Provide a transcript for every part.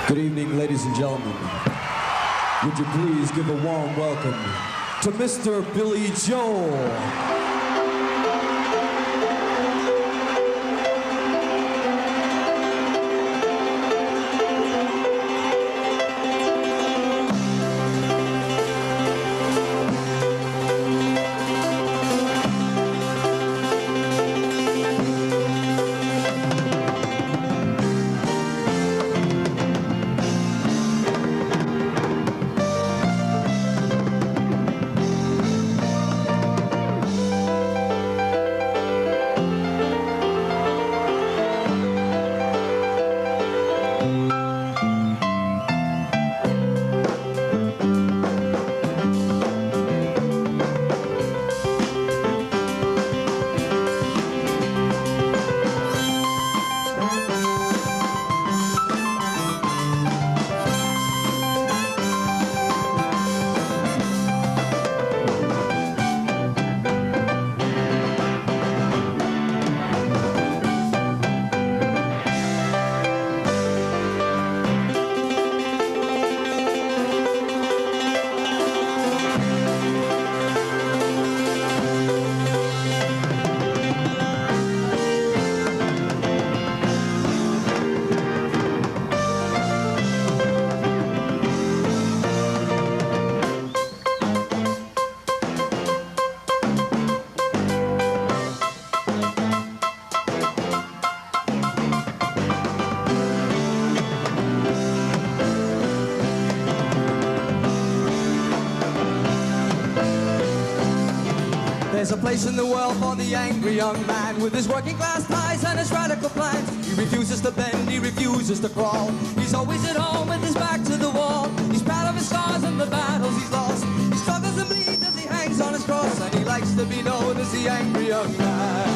Good evening, ladies and gentlemen. Would you please give a warm welcome to Mr. Billy Joel. There's a place in the world for the angry young man with his working class ties and his radical plans. He refuses to bend, he refuses to crawl. He's always at home with his back to the wall. He's proud of his scars and the battles he's lost. He struggles and bleeds as he hangs on his cross, and he likes to be known as the angry young man.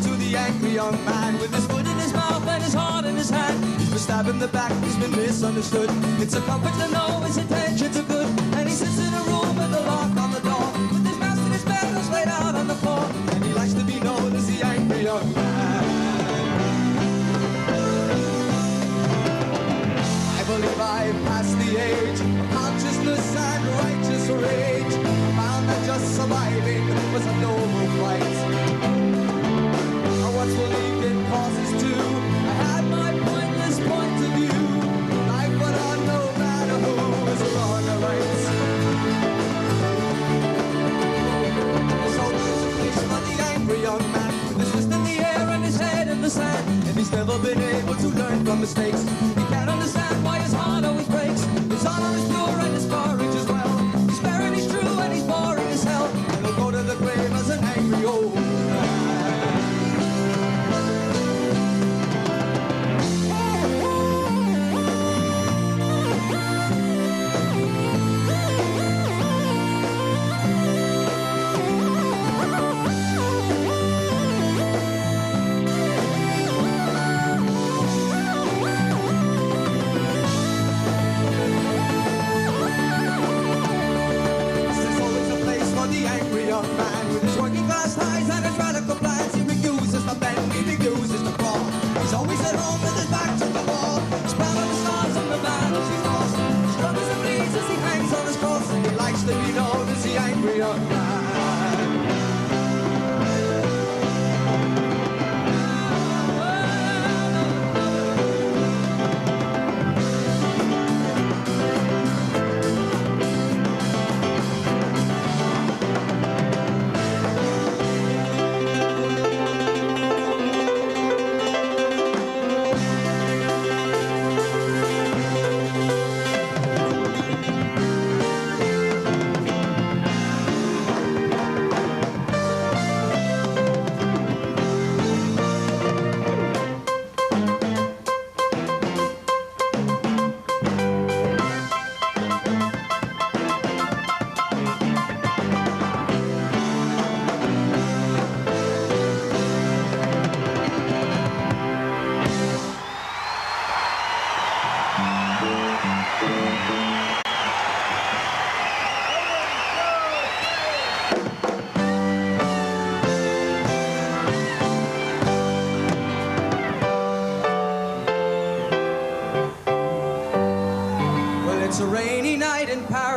To the angry young man with his foot in his mouth and his heart in his hand. He's been stabbed in the back, he's been misunderstood. It's a comfort to know his intentions are good. And he sits in a room with a lock on the door, with his mask and his medals laid out on the floor. And he likes to be known as the angry young man. I believe I've passed the age of consciousness and righteous rage. I found that just surviving was a noble fight. What's believed in causes too. I had my pointless point of view. Life went on no matter who was wrong or right. So there's a place for the angry young man with his fist in the air and his head in the sand. And he's never been able to learn from mistakes. He can't understand why his heart always breaks. His honor is pure and his courage as well. He's fair and he's true and he's boring as hell. And he'll go to the grave as an angry old man.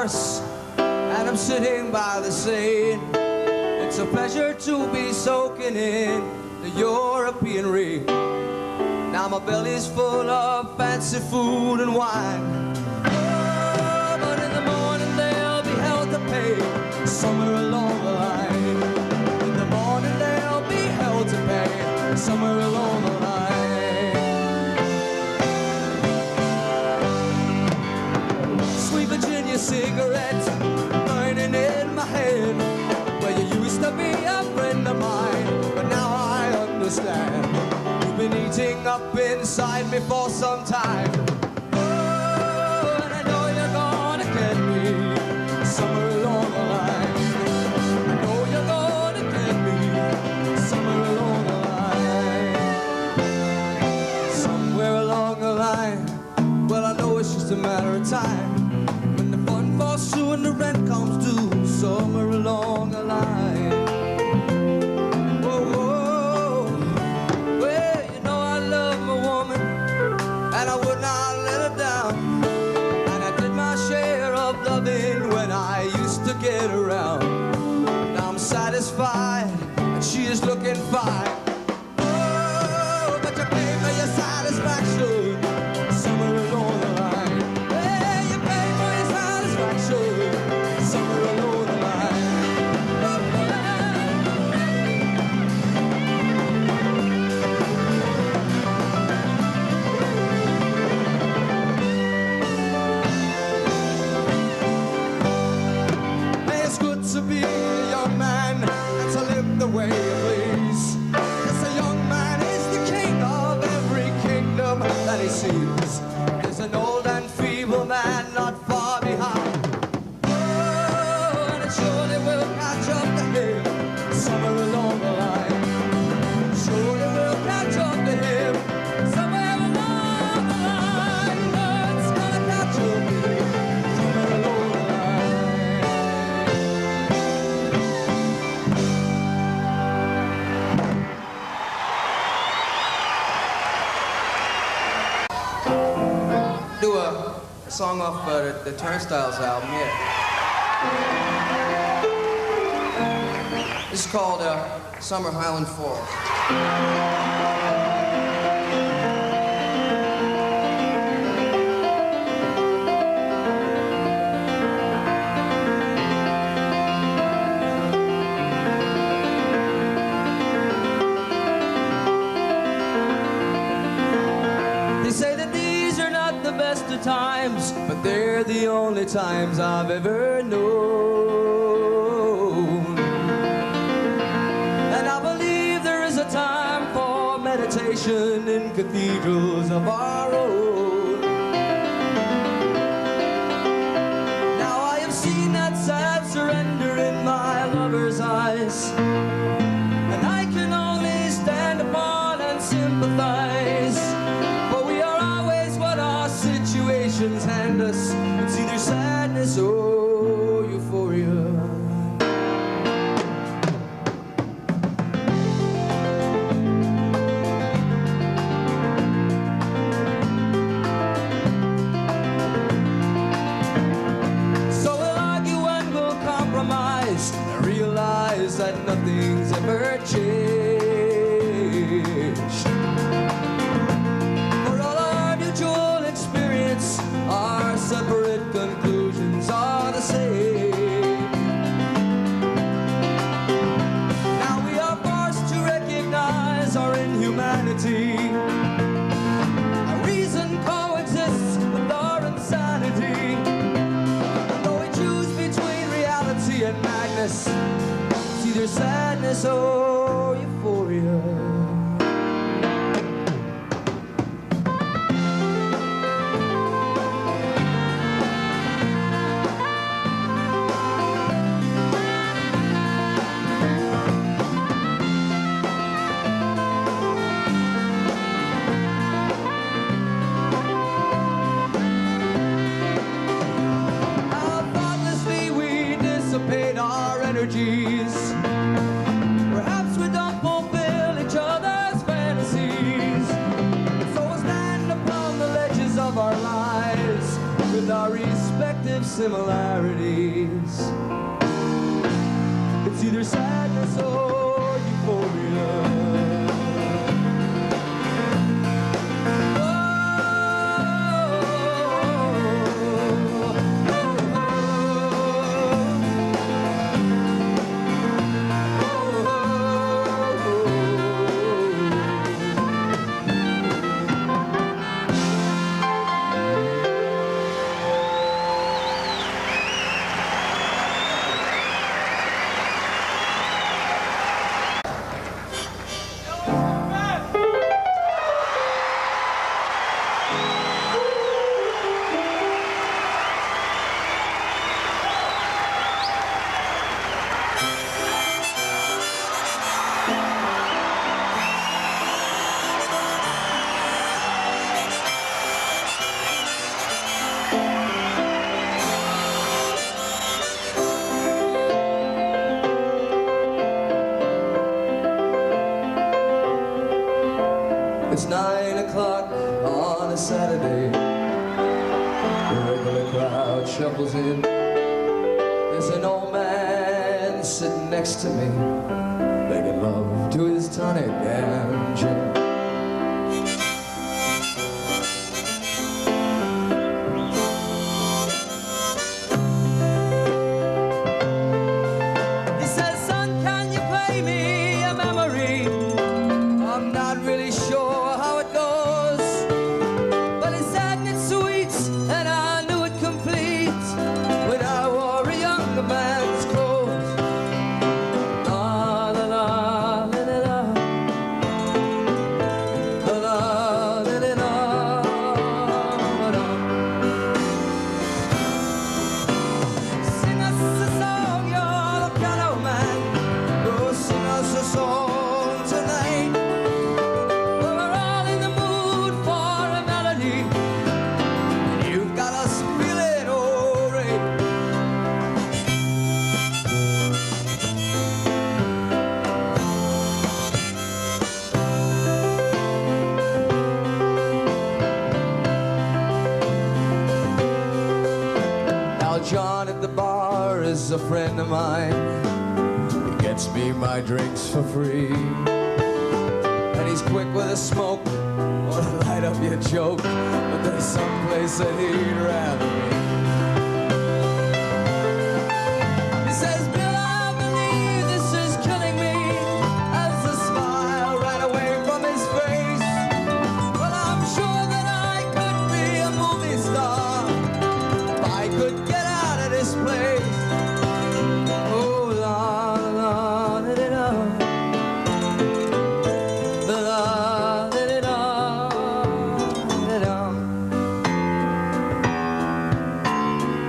Javors, and I'm sitting by the sea. It's a pleasure to be soaking in the European rain. Now my belly's full of fancy food and wine. Oh, but in the morning they'll be held to pay somewhere along the line. In the morning they'll be held to pay somewhere along the line. Sweet Virginia cigarette burning in my head. Well, you used to be a friend of mine, but now I understand. You've been eating up inside me for some time. Oh, and I know you're gonna get me somewhere along the line. I know you're gonna get me somewhere along the line. Somewhere along the line. Well, I know it's just a matter of time. When the fun falls through and the rent comes due, somewhere along the line. Whoa, whoa. Well, you know I love my woman, and I would not let her down. And I did my share of loving when I used to get around. Now I'm satisfied, and she is looking fine. Oh, but you pay for your satisfaction somewhere along the line. Hey, you pay for your satisfaction somewhere along the line. Hey, it's good to be a young man and to live the way you please. Yes, a young man is the king of every kingdom that he sees. There's an old and feeble man not far behind. Oh, and it surely will catch up to him somewhere along the line. Surely will catch up to him somewhere along the line. Oh, it's gonna catch up to him somewhere along the line. Do a song off the Turnstiles album, yeah. This is called Summer Highland Falls. They say that these are not the best of times, but they're the only times I've ever known. And I believe there is a time for meditation in cathedrals of our own. Now I have seen that sad surrender in my lover's eyes, and I can only stand upon and sympathize. For we are always what our situations hand us. It's either sadness or euphoria. So we'll argue and we'll compromise and realize that nothing's ever changed. For all our mutual experience, our separate conclusions are the same. Now we are forced to recognize our inhumanity. Our reason coexists with our insanity. And though we choose between reality and madness, it's either sadness or euphoria. How thoughtlessly we dissipate our energies. Perhaps we don't fulfill each other's fantasies. So we'll stand upon the ledges of our lives with our respective similarities. It's either sadness or euphoria. It's 9 o'clock on a Saturday. The regular crowd shuffles in. There's an old man sitting next to me, making love to his tonic and gin. He says, son, can you play me a memory? I'm not really sure how it goes, but he sang it sweet and I knew it complete when I wore a younger man's clothes. La la la la la la, la la la la la. Sing us a song, you're the piano man. Oh, sing us a song tonight. John at the bar is a friend of mine. He gets me my drinks for free, and he's quick with a smoke or to light up your joke, but there's some place that he'd rather be. He says, Bill, I believe this is killing me, as the smile ran away from his face. Well, I'm sure that I could be a movie star if I could get this place. Oh, la la la la la la la la.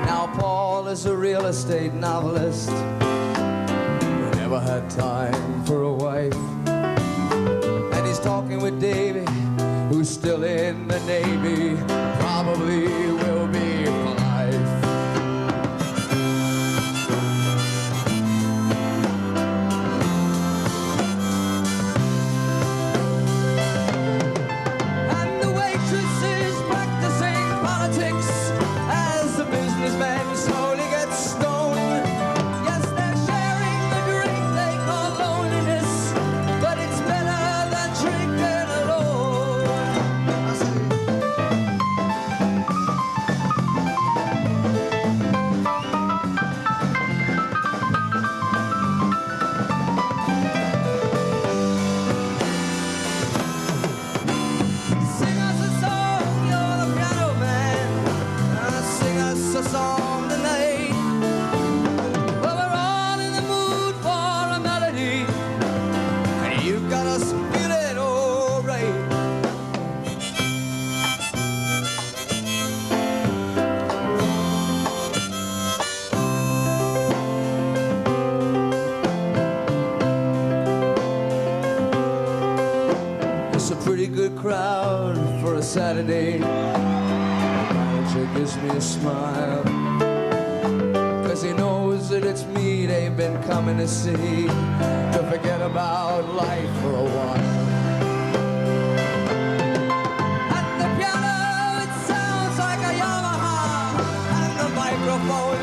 Now Paul is a real estate novelist who never had time for a wife, and he's talking with Davy, who's still in the Navy, probably will be for life. Crowd for a Saturday. The manager gives me a smile, 'cause he knows that it's me they've been coming to see, to forget about life for a while. At the piano it sounds like a Yamaha, and the microphone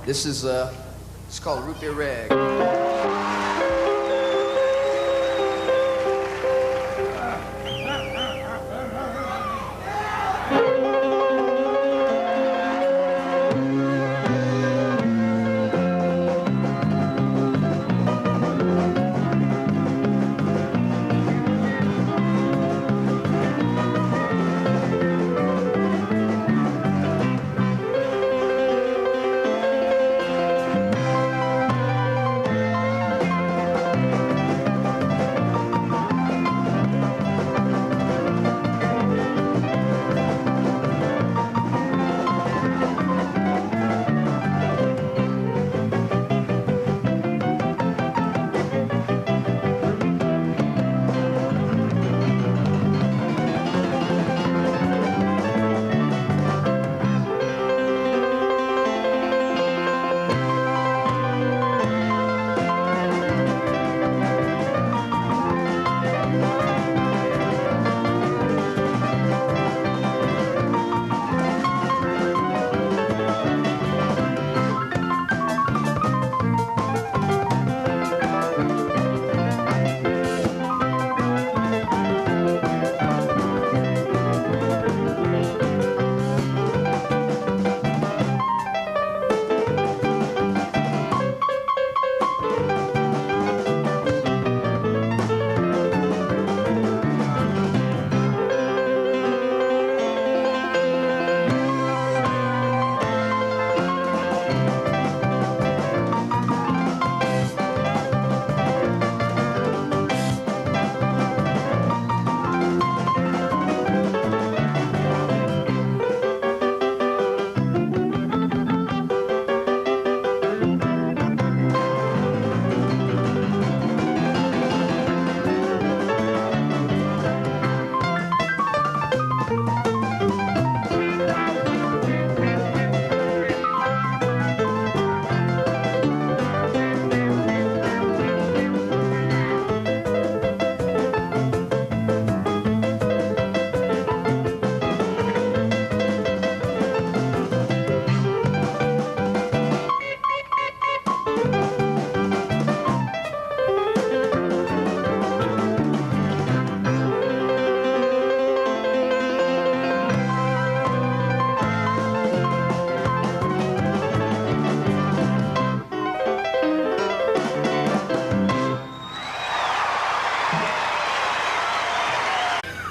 This is it's called Root Beer Rag.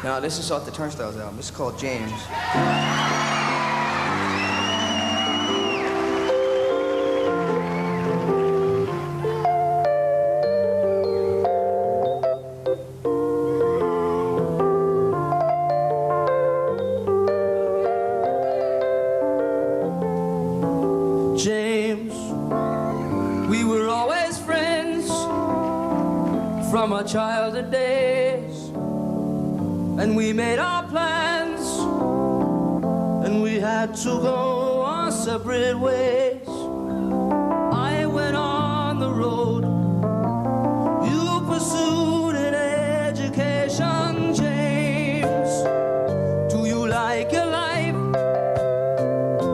Now, this is off the Turnstiles album. This is called James. James, we were always friends from our childhood days, and we made our plans, and we had to go our separate ways. I went on the road, you pursued an education. James, do you like your life?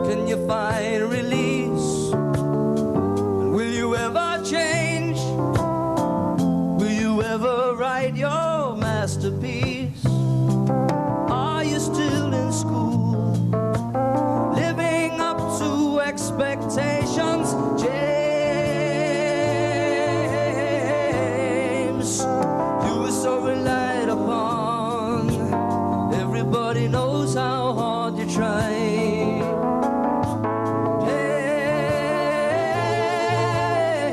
Can you find release? And will you ever change? Will you ever write your masterpiece? Are you still in school, living up to expectations? James, you were so relied upon. Everybody knows how hard you tried.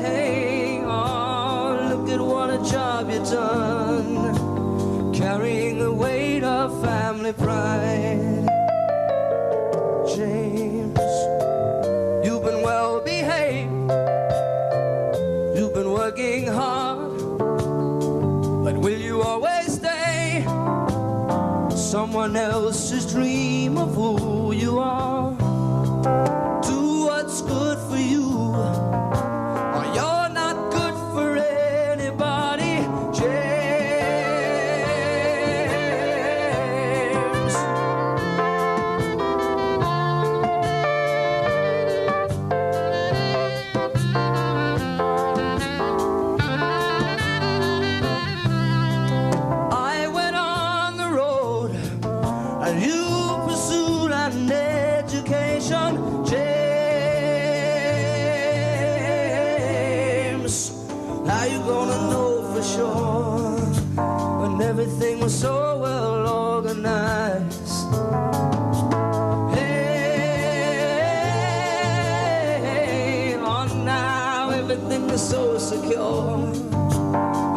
Hey, oh, look at what a job you've done, carrying the weight of family pride. James, you've been well behaved, you've been working hard, but will you always stay someone else's dream of who you are? Do what's good for you, or you're not good for anybody. James, was so well organized. Hey, on now everything is so secure,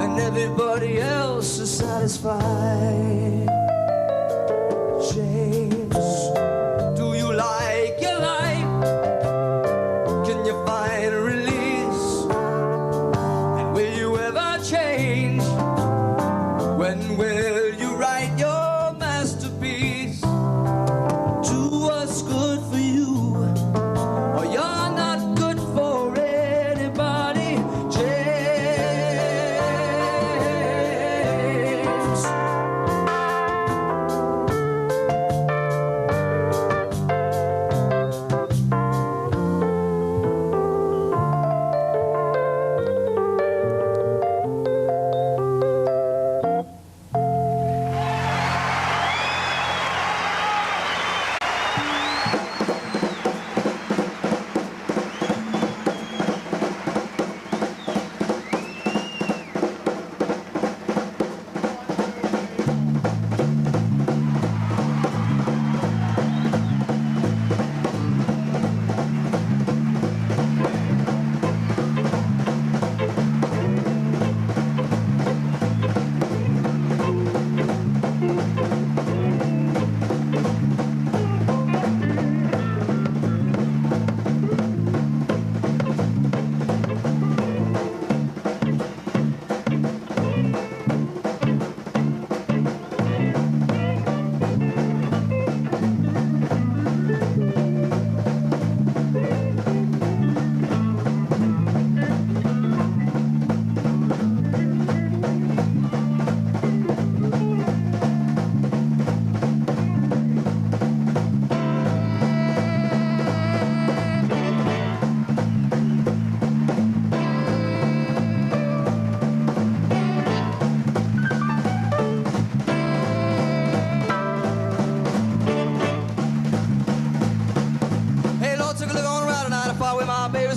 and everybody else is satisfied. James, do you like your life? Can you find release? And will you ever change? When will you write your masterpiece? Do what's good for you, or you're not good for anybody, James.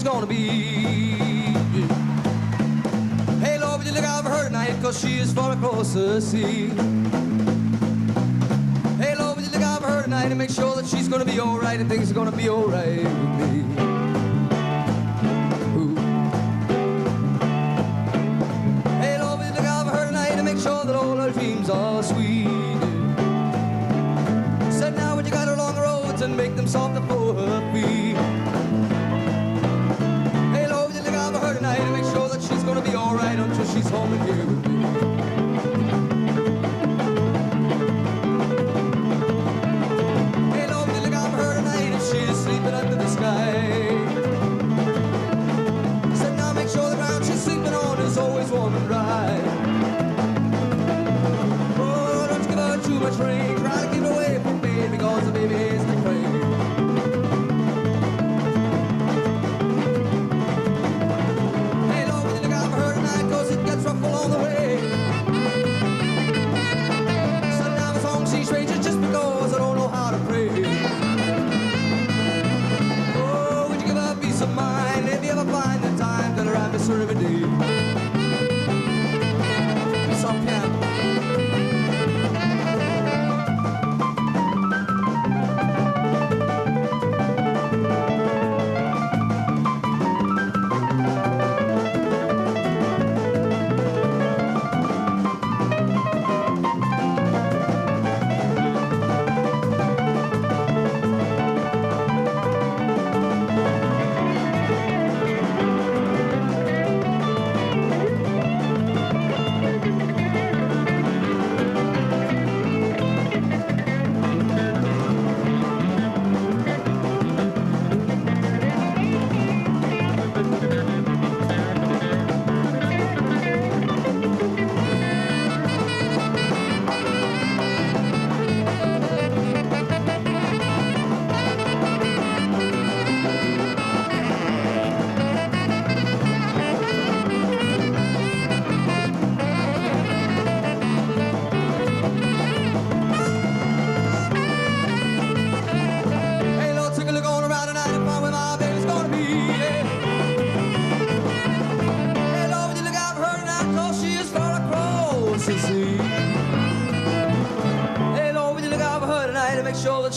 Gonna be. Hey Lord, would you look out for her tonight, cause she is far across the sea. Hey Lord, would you look out for her tonight and make sure that she's gonna be alright and things are gonna be alright with me. Ooh. Hey Lord, would you look out for her tonight and make sure that all her dreams are sweet. Said now when you got her along the roads and make them softer for her feet. Tonight and make sure that she's gonna be alright until she's home and here with me. Hey Lord, will you look out for her tonight if she's sleeping under the sky? Said now make sure the ground she's sleeping on is always warm and dry. Oh, don't give her too much rain, try to keep her away from me because the baby is the train. Along the way. Sometimes I don't see strangers just because I don't know how to pray. Oh, would you give her peace of mind if you ever find the time that I miss her every day? Some piano.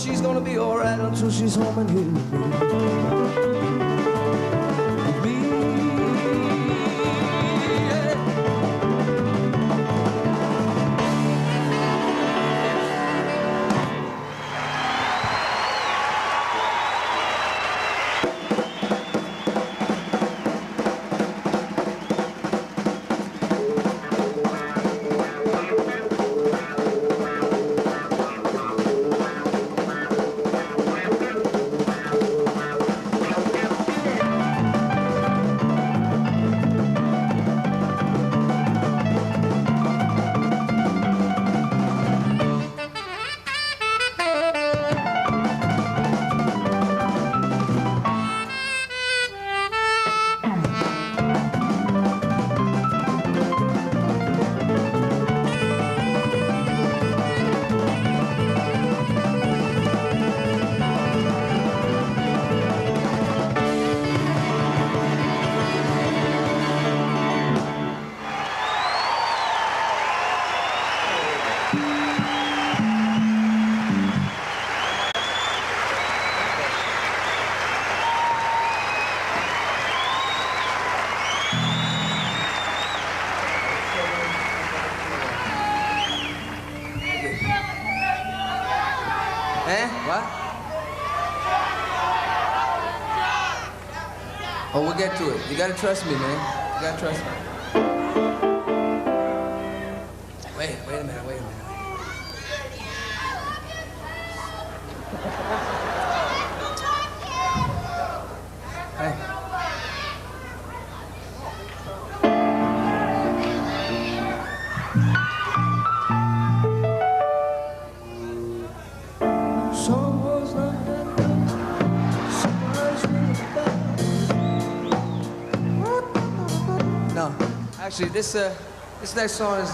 she's gonna be alright until she's home and here with me. With me, yeah. What? Oh, we'll get to it. You gotta trust me, man. You gotta trust me. Wait a minute. Hey. Actually, this next song is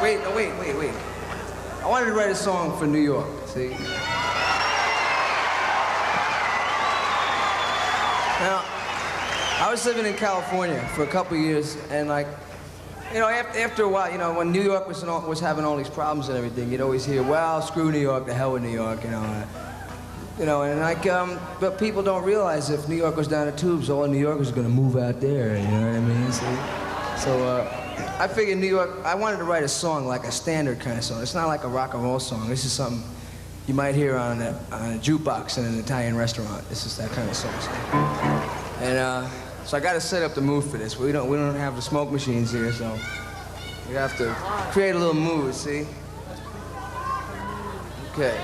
wait. I wanted to write a song for New York. See. Now, I was living in California for a couple of years, and like, you know, after a while, you know, when New York was having all these problems and everything, you'd always hear, well, screw New York, the hell with New York, you know. You know, and like, but people don't realize if New York goes down the tubes, all New Yorkers are gonna move out there, you know what I mean? See? So, I figured New York, I wanted to write a song, like a standard kind of song. It's not like a rock and roll song. This is something you might hear on a jukebox in an Italian restaurant. This is that kind of song. And, so I gotta set up the mood for this. We don't have the smoke machines here, so we have to create a little mood, see? Okay.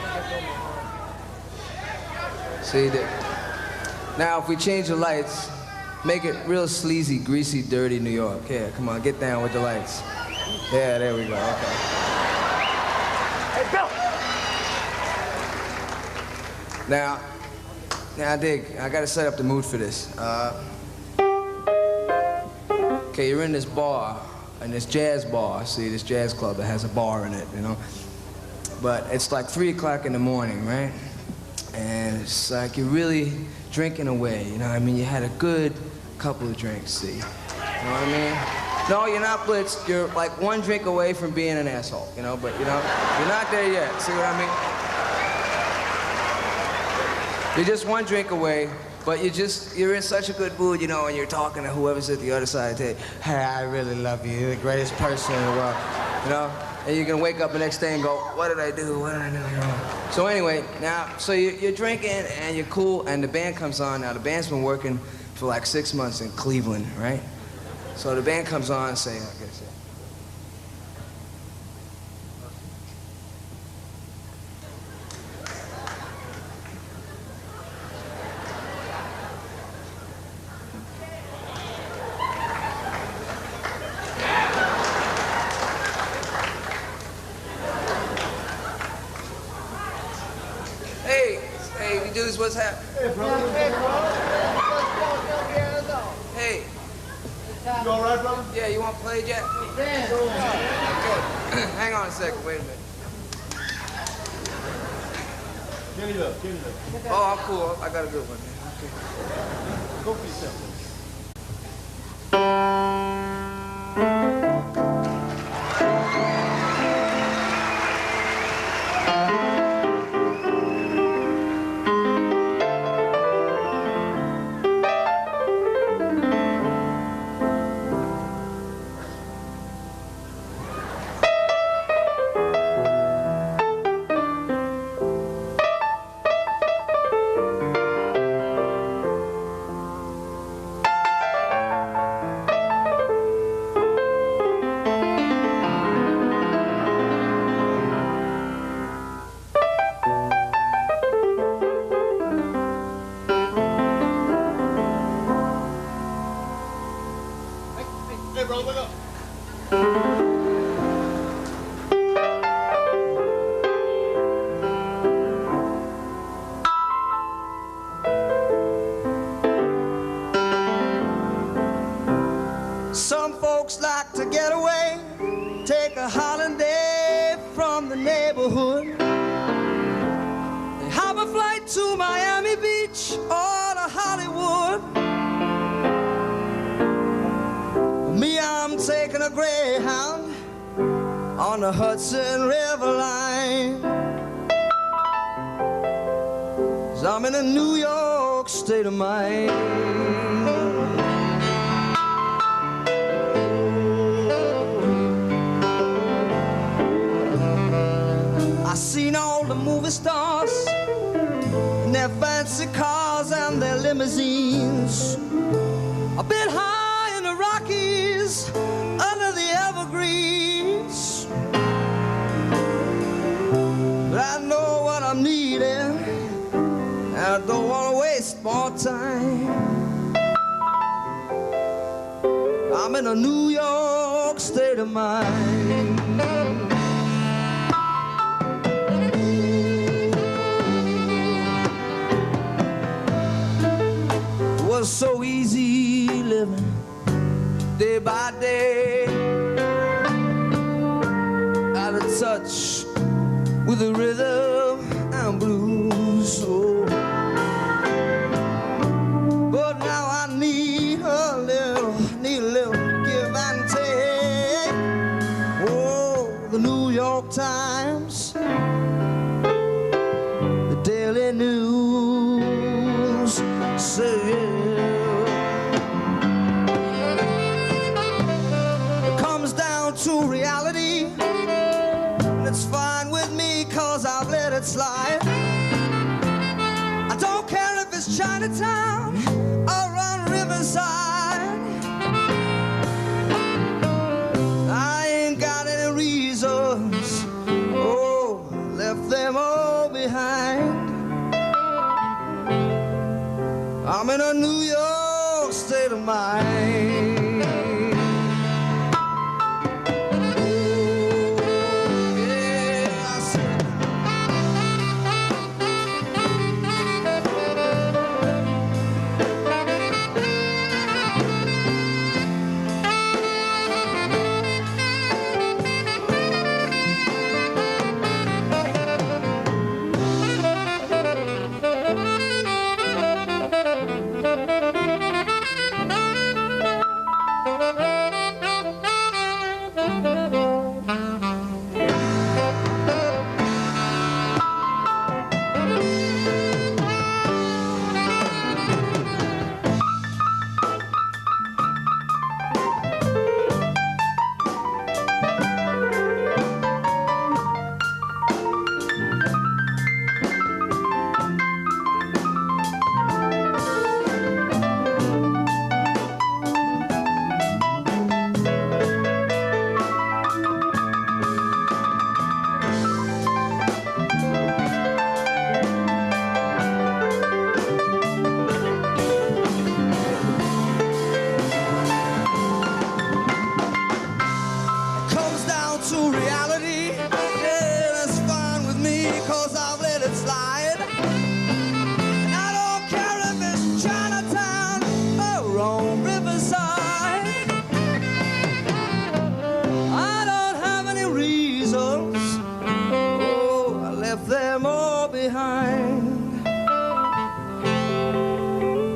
See there. Now, if we change the lights, make it real sleazy, greasy, dirty New York. Yeah, come on, get down with the lights. Yeah, there we go, okay. Hey, Bill! Now dig, I gotta set up the mood for this. Okay, you're in this bar, in this jazz bar, see, this jazz club that has a bar in it, you know? But it's like 3 o'clock in the morning, right? And it's like you're really drinking away, you know what I mean? You had a good couple of drinks, see? You know what I mean? No, you're not blitzed. You're like one drink away from being an asshole, you know? But, you know, you're not there yet, see what I mean? You're just one drink away, but you're in such a good mood, you know, and you're talking to whoever's at the other side. Hey, I really love you. You're the greatest person in the world, you know? And you're gonna wake up the next day and go, what did I do? What did I do wrong? So anyway, now, so you're drinking and you're cool, and the band comes on. Now, the band's been working for like 6 months in Cleveland, right? So the band comes on and say, I guess, dudes, what's happening? Hey, brother. Hey. You all right, brother? Yeah, you want to play, Jack? Yeah. Okay. Hang on a second. Wait a minute. Give it up. Oh, I'm cool. I got a good one. Okay. Go for yourself, please. roll it up. Some folks like to get away, take a holiday from the neighborhood. They hop a flight to Miami Beach or to Hollywood. Me, I'm taking a Greyhound on the Hudson River line. 'Cause I'm in a New York state of mind. I seen all the movie stars in their fancy cars and their limousines. A bit high in the Rockies, under the evergreens. But I know what I'm needing, and I don't want to waste more time. I'm in a New York state of mind. It was so easy living day by day, out of touch with the rhythm and blues. Oh. But now I need a little give and take. Oh, the New York Times, the Daily News say it comes down to reality, and it's fine with me 'cause I've let it slide. I don't care if it's Chinatown or on Riverside. I ain't got any reasons, oh, left them all behind. I'm in a New York state of mind.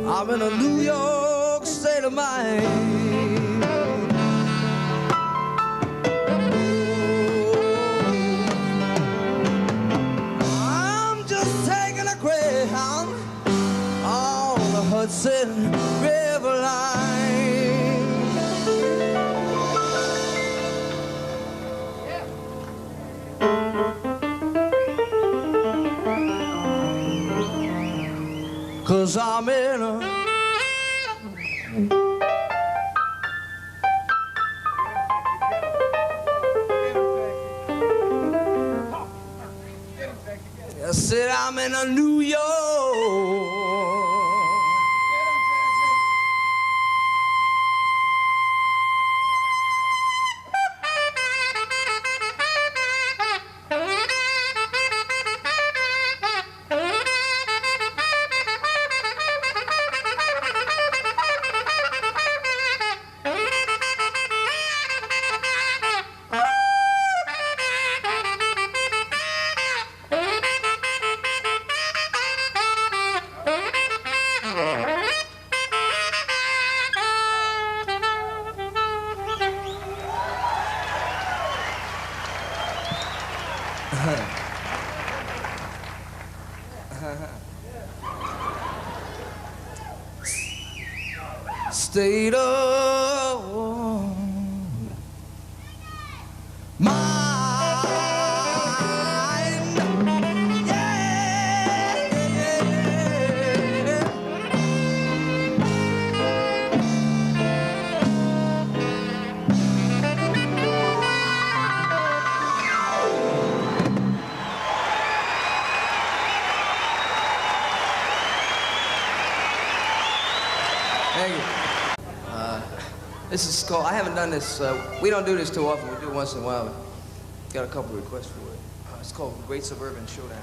I'm in a New York state of mind. I'm just taking a Greyhound on the Hudson River line. 'Cause I'm in a I said I'm in a New York. state of mind. Thank you. This is called, I haven't done this, we don't do this too often, we do it once in a while. Got a couple requests for it. It's called Great Suburban Showdown.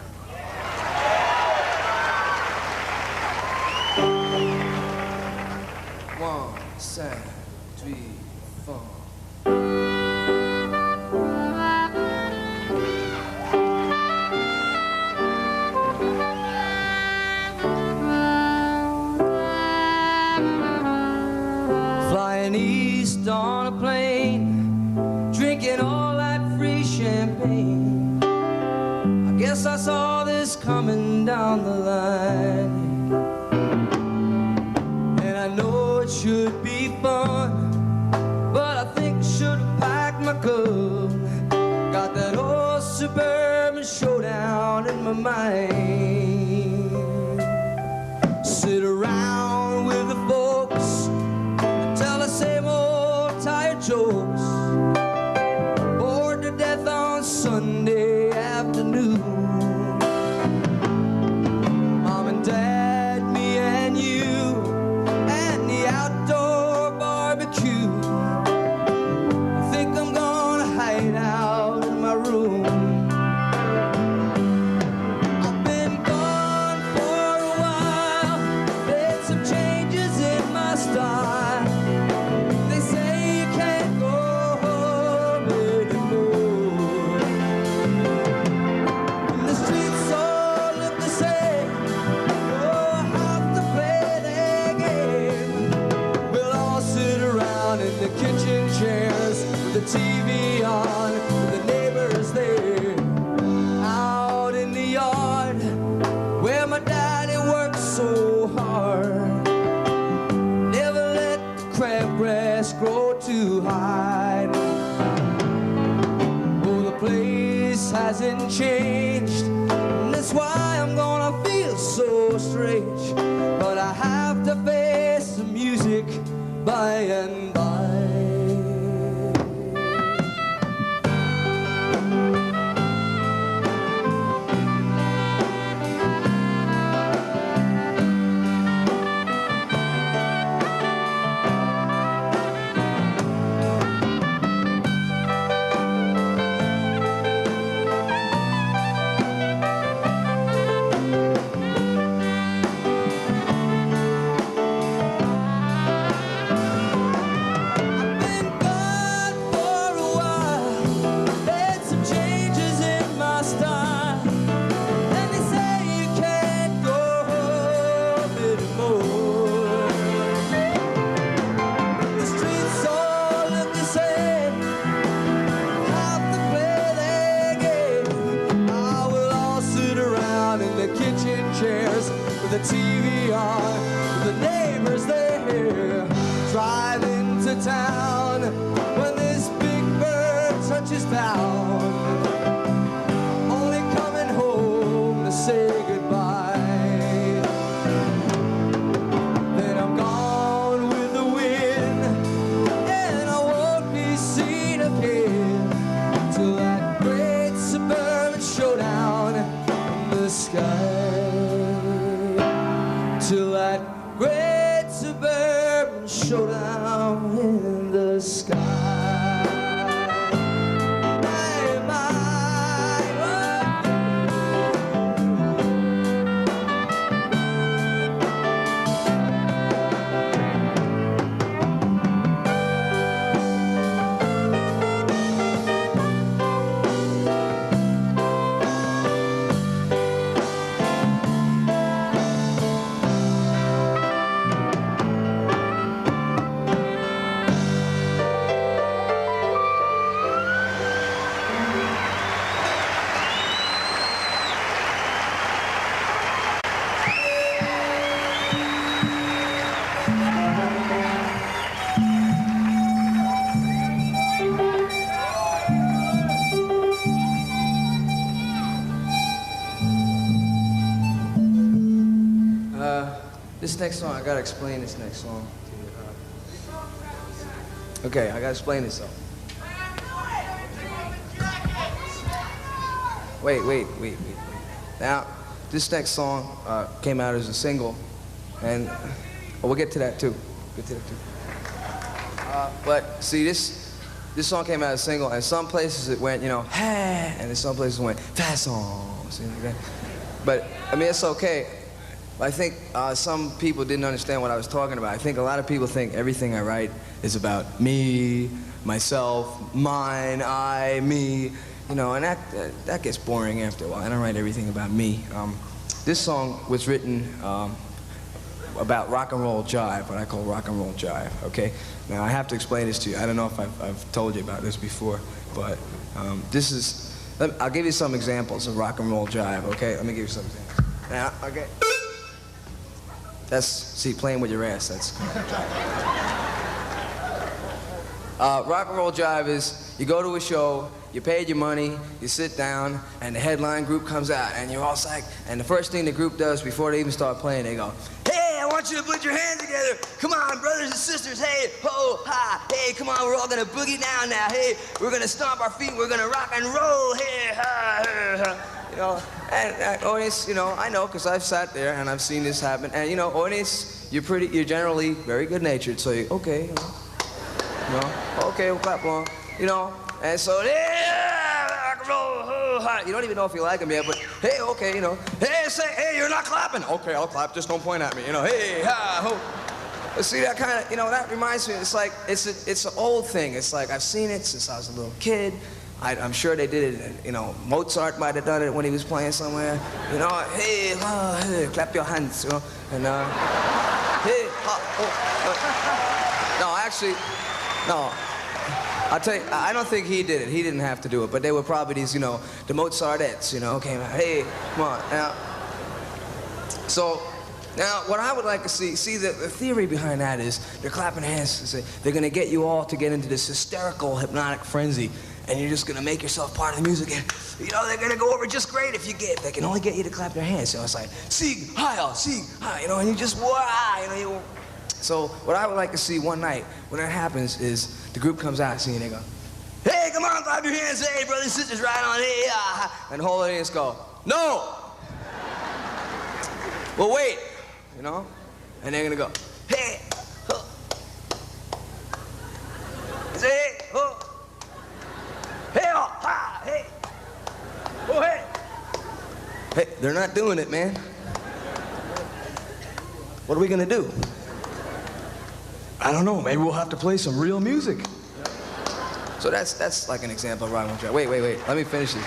One, two, three, four. Flying east on a plane, drinking all that free champagne. I guess I saw this coming down the line. And I know it should be fun, but I think I should have packed my gun. Got that old suburban showdown in my mind. Sit around with the folks, tell the same old tired jokes. Bored to death on Sunday afternoon. Mom and Dad, me and you, and the outdoor barbecue. I think I'm gonna hide out in my room. I've been gone for a while, made some changes in my style. They say you can't go home anymore. And the streets all look the same. Oh, I have to play their game. We'll all sit around in the kitchen chairs with the TV on, with the neighbors there. Out in the yard where my daddy worked so hard. Never let the crabgrass grow too high. Oh, the place hasn't changed, and that's why I'm gonna feel so strange. But I have to face the music by and by. The TV on, the neighbors there, driving to town when this big bird touches down. Only coming home to say goodbye. Then I'm gone with the wind, and I won't be seen again till that great suburban showdown in the sky. Till that great suburban showdown in the sky. This next song, I gotta explain this next song. Okay, I gotta explain this song. Wait. Now, this next song came out as a single, and we'll get to that too. But see, this song came out as a single, and some places it went, you know, hey, and in some places it went fast songs. But I mean, it's okay. I think some people didn't understand what I was talking about. I think a lot of people think everything I write is about me, myself, mine, I, me, you know, and that gets boring after a while. I don't write everything about me. This song was written about rock and roll jive, what I call rock and roll jive, okay? Now, I have to explain this to you. I don't know if I've told you about this before, but this is, I'll give you some examples of rock and roll jive, okay? Let me give you some examples. Now, okay. That's, see, playing with your ass, that's rock and roll jive is, you go to a show, you paid your money, you sit down, and the headline group comes out, and you're all psyched, and the first thing the group does before they even start playing, they go, hey, I want you to put your hands together. Come on, brothers and sisters, hey, ho, ha, hey, come on, we're all gonna boogie down now, hey, we're gonna stomp our feet, we're gonna rock and roll, hey, ha, ha, ha. You know, and audience, you know, I know, because I've sat there and I've seen this happen, and you know, audience, you're generally very good-natured, so you, okay, you know, okay, we'll clap along, you know, and so, yeah, rock and roll, you don't even know if you like them yet, but hey, okay, you know, hey, say, hey, you're not clapping. Okay, I'll clap, just don't point at me, you know, hey, ha, ho. But see, that kind of, you know, that reminds me, it's like, it's an old thing. It's like, I've seen it since I was a little kid. I'm sure they did it, you know, Mozart might have done it when he was playing somewhere. You know, hey, hey, clap your hands, you know, and, hey, no, actually, no. I'll tell you, I don't think he did it. He didn't have to do it, but they were probably these, you know, the Mozartettes, you know, came out, hey, come on, now. So, now, what I would like to see the theory behind that is they're clapping hands, they're gonna get you all to get into this hysterical, hypnotic frenzy, and you're just gonna make yourself part of the music, and, you know, they're gonna go over just great if they can only get you to clap their hands. So it's like, Sieg Heil, you know, and you just, wow, you know, so what I would like to see one night when that happens is the group comes out, see, and they go, hey, come on, clap your hands, hey, brothers and sisters, right on, hey, and the whole audience go, no! Well, wait, you know? And they're gonna go, hey, huh. Say, hey, huh. Hey, oh, ha, hey, oh, hey. Hey, they're not doing it, man. What are we gonna do? I don't know, maybe we'll have to play some real music. So that's like an example of rock and roll jive. Wait, let me finish this.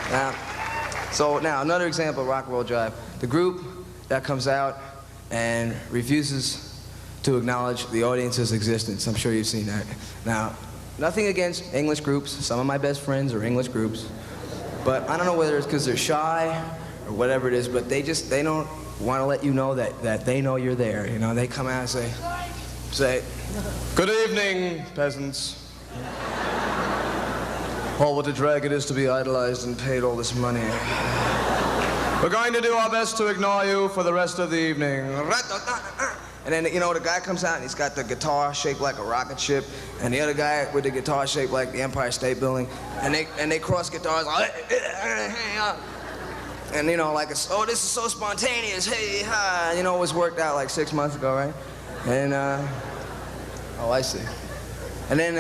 Now, another example of rock and roll jive. The group that comes out and refuses to acknowledge the audience's existence. I'm sure you've seen that. Now, nothing against English groups. Some of my best friends are English groups. But I don't know whether it's because they're shy or whatever it is, but they don't want to let you know that they know you're there. You know, they come out and say, good evening, peasants. Oh, what a drag it is to be idolized and paid all this money. We're going to do our best to ignore you for the rest of the evening. And then, you know, the guy comes out and he's got the guitar shaped like a rocket ship, and the other guy with the guitar shaped like the Empire State Building, and they cross guitars, and you know, like, oh, this is so spontaneous, hey, ha, you know, it was worked out like 6 months ago, right? And, oh, I see. And then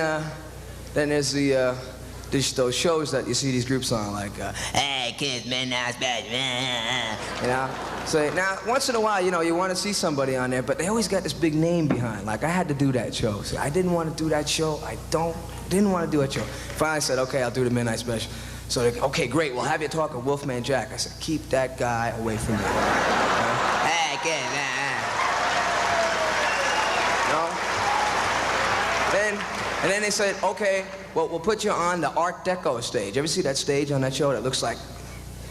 there's those shows that you see these groups on, like, hey, kids, man, now it's bad, you know? So now, once in a while, you know, you want to see somebody on there, but they always got this big name behind. Like, I had to do that show. See, I didn't want to do that show. Didn't want to do that show. Finally, I said, okay, I'll do the Midnight Special. So they, okay, great, we'll have you talk with Wolfman Jack. I said, keep that guy away from me. Hey, kid, And then they said, okay, well, we'll put you on the Art Deco stage. Ever see that stage on that show that looks like,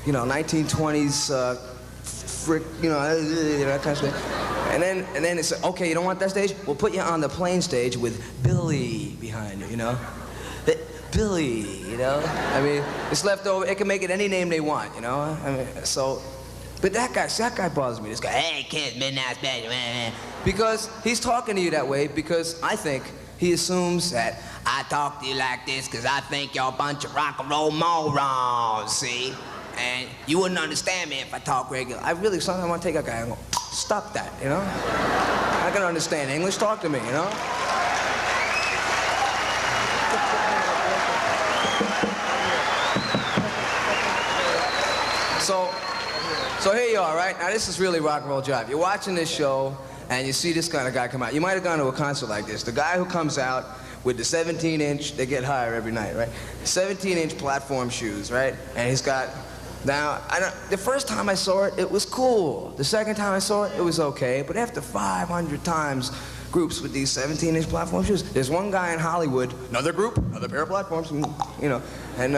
you know, 1920s, you know, that kind of thing. And then they said, okay, you don't want that stage? We'll put you on the plain stage with Billy behind you, you know? Billy, you know? I mean, it's left over. It can make it any name they want, you know? I mean, so But that guy bothers me. This guy, hey kids, midnight special, man. Because he's talking to you that way because I think he assumes that I talk to you like this because I think you're a bunch of rock and roll morons, see? And you wouldn't understand me if I talk regular. I really sometimes want to take a guy and go, stop that, you know? I can understand English, talk to me, you know? So here you are, right? Now this is really rock and roll jive. You're watching this show and you see this kind of guy come out. You might have gone to a concert like this. The guy who comes out with the 17-inch, they get higher every night, right? 17-inch platform shoes, right? And he's got, now, the first time I saw it, it was cool. The second time I saw it, it was okay. But after 500 times, groups with these 17-inch platform shoes, there's one guy in Hollywood, another group, another pair of platforms, you know, and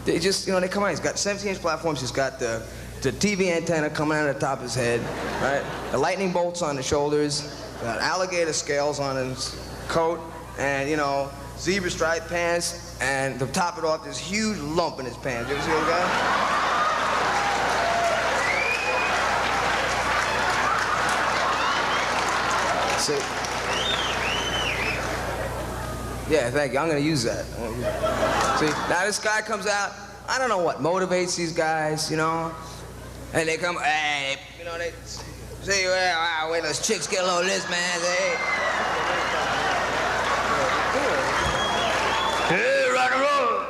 they just, you know, they come out. He's got 17-inch platforms. He's got the TV antenna coming out of the top of his head, right? The lightning bolts on the shoulders, got alligator scales on his coat, and, you know, zebra striped pants, and to top it off, this huge lump in his pants. You ever see that guy? See? Yeah, thank you. I'm gonna use that. See, now this guy comes out. I don't know what motivates these guys, you know, and they come, hey, you know, they say, well, wait, those chicks get a load of this, man. Hey, hey, rock and roll.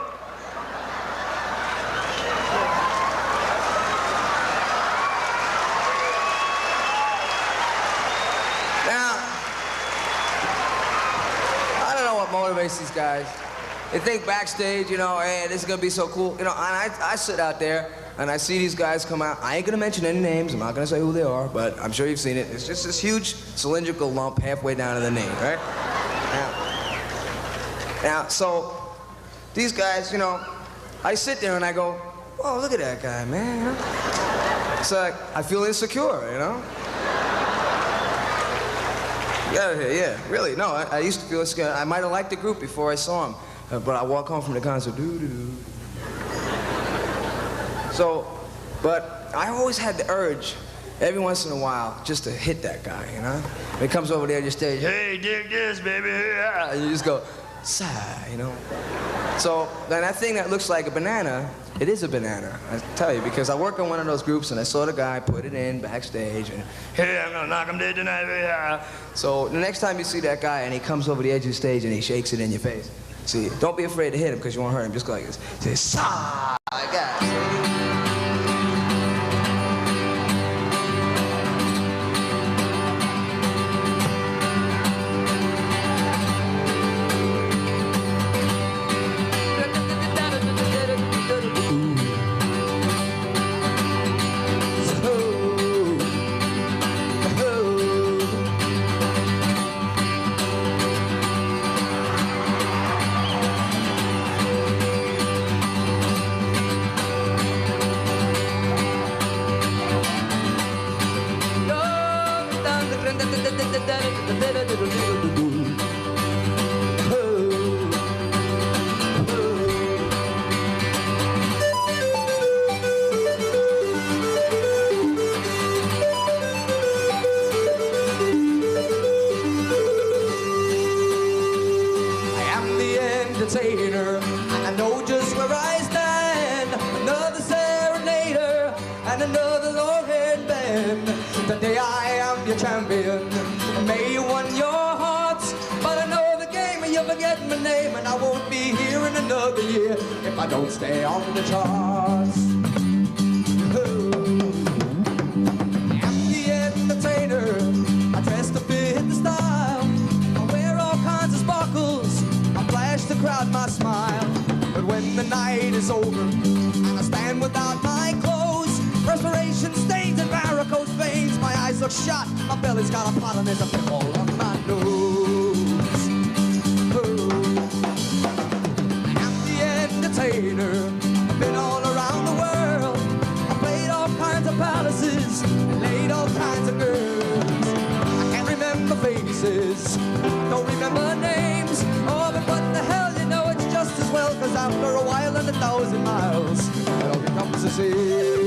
Now, I don't know what motivates these guys. They think backstage, you know, hey, this is gonna be so cool. You know, and I sit out there and I see these guys come out. I ain't gonna mention any names, I'm not gonna say who they are, but I'm sure you've seen it. It's just this huge cylindrical lump halfway down to the knee, right? Now, so these guys, you know, I sit there and I go, whoa, look at that guy, man. It's like, I feel insecure, you know? Yeah, really, no, I used to feel insecure. I might have liked the group before I saw him. But I walk home from the concert, doo-doo-doo. So, but I always had the urge, every once in a while, just to hit that guy, you know? He comes over there on your stage, hey, dig this, baby, and you just go, sigh, you know? So, then that thing that looks like a banana, it is a banana, I tell you, because I work on one of those groups and I saw the guy put it in backstage and, hey, I'm gonna knock him dead tonight, So, the next time you see that guy and he comes over the edge of the stage and he shakes it in your face, see, don't be afraid to hit him because you won't hurt him. Just go like this. Say, sigh, like that. I know just where I stand. Another serenader and another long-haired band. Today I am your champion. May you won your hearts, but I know the game and you forget my name, and I won't be here in another year if I don't stay on the charts. I'm the entertainer. I dress to fit the style. I wear all kinds of sparkles. I flash the crowd my smile. But when the night is over and I stand without my clothes, perspiration stains and varicose veins, my eyes look shot, my belly's got a pot and there's a pimple on my nose. I'm the entertainer. I've been all around the world. I played all kinds of palaces and laid all kinds of girls. I can't remember faces, I don't remember names. Oh, but what the hell, you know it's just as well, 'cause after a while and 1,000 miles, it all becomes the same.